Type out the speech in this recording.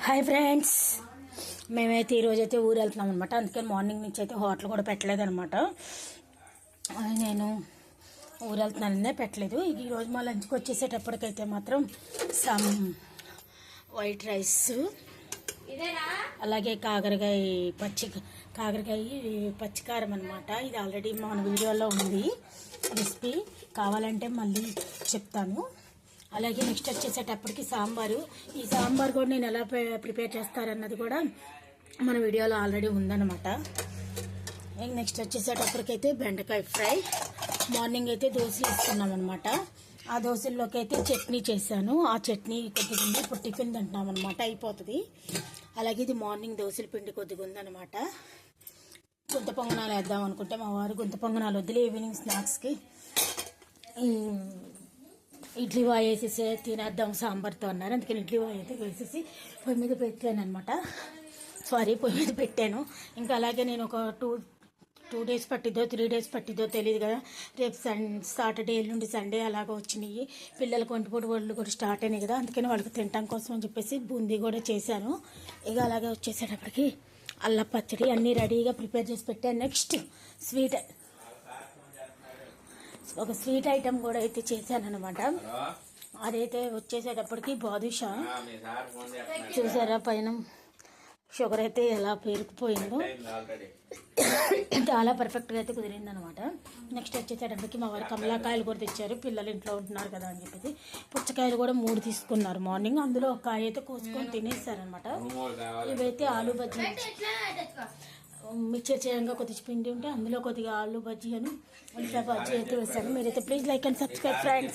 Hi friends, మేమైతే ఈరోజైతే ఊరు వెళ్తున్నాం అనమాట. అందుకని మార్నింగ్ నుంచి అయితే హోటల్ కూడా పెట్టలేదనమాట. నేను ఊరు వెళ్తున్నాననే పెట్టలేదు. ఈరోజు మా లంచ్కి వచ్చేసేటప్పటికైతే మాత్రం సమ్ వైట్ రైస్, అలాగే కాకరకాయ పచ్చికారం అనమాట. ఇది ఆల్రెడీ మన వీడియోలో ఉంది రెసిపీ, కావాలంటే మళ్ళీ చెప్తాను. అలాగే నెక్స్ట్ వచ్చేసేటప్పటికి సాంబారు. ఈ సాంబార్ కూడా నేను ఎలా ప్రిపేర్ చేస్తారన్నది కూడా మన వీడియోలో ఆల్రెడీ ఉందన్నమాట. నెక్స్ట్ వచ్చేసేటప్పటికైతే బెండకాయ ఫ్రై. మార్నింగ్ అయితే దోశలు వేసుకున్నాం అనమాట. ఆ దోశల్లోకి అయితే చట్నీ చేశాను. ఆ చట్నీ కొద్దిగా ఉంది, ఇప్పుడు టిఫిన్ తింటున్నాం అనమాట, అయిపోతుంది. అలాగే ఇది మార్నింగ్ దోశల పిండి కొద్దిగా ఉందన్నమాట. గుంత పొంగనాలు వేద్దాం అనుకుంటే మా వారు గుంత పొంగనాలు వదిలే ఈవినింగ్ స్నాక్స్కి ఇడ్లీ వాయి వేసేసి తినేద్దాం సాంబార్తో అన్నారు. అందుకని ఇడ్లీ వాయి అయితే వేసేసి పొయ్యి మీద పెట్టాను అనమాట. పొయ్యి మీద పెట్టాను. ఇంకా అలాగే నేను ఒక టూ డేస్ పట్టిద్దో 3 డేస్ పట్టిద్దో తెలియదు కదా. రేపు సాటర్డే నుండి సండే అలాగ వచ్చినాయి. పిల్లలకు ఒంటిపూట వాళ్ళు కూడా స్టార్ట్ అయినాయి కదా. అందుకని వాళ్ళకి తినడం కోసం అని చెప్పేసి బూందీ కూడా చేశాను. ఇక అలాగే వచ్చేసేటప్పటికి అల్లం పచ్చడి అన్నీ రెడీగా ప్రిపేర్ చేసి పెట్టాను. నెక్స్ట్ ఒక స్వీట్ ఐటెం కూడా అయితే చేశాను అనమాట. అదైతే వచ్చేసేటప్పటికి బాదుషా. చూసారా పైన షుగర్ అయితే ఎలా పేరుకుపోయిందో, చాలా పర్ఫెక్ట్గా అయితే కుదిరింది అనమాట. నెక్స్ట్ వచ్చేసేటప్పటికి మా వారు కమలాకాయలు కూడా తెచ్చారు. పిల్లలు ఇంట్లో ఉంటున్నారు కదా అని చెప్పేసి పుచ్చకాయలు కూడా 3 తీసుకున్నారు మార్నింగ్. అందులో ఒక కాయ అయితే కోసుకొని తినేస్తారనమాట. ఇవైతే ఆలూ బజ్జీ, మిక్చర్ చేయంగా కొద్దిగా పిండి ఉంటే అందులో కొద్దిగా ఆలూ బజ్జీ అని ఉల్లిపాయ బజ్జీ అయితే వేస్తాను. మీరైతే please like and subscribe friends.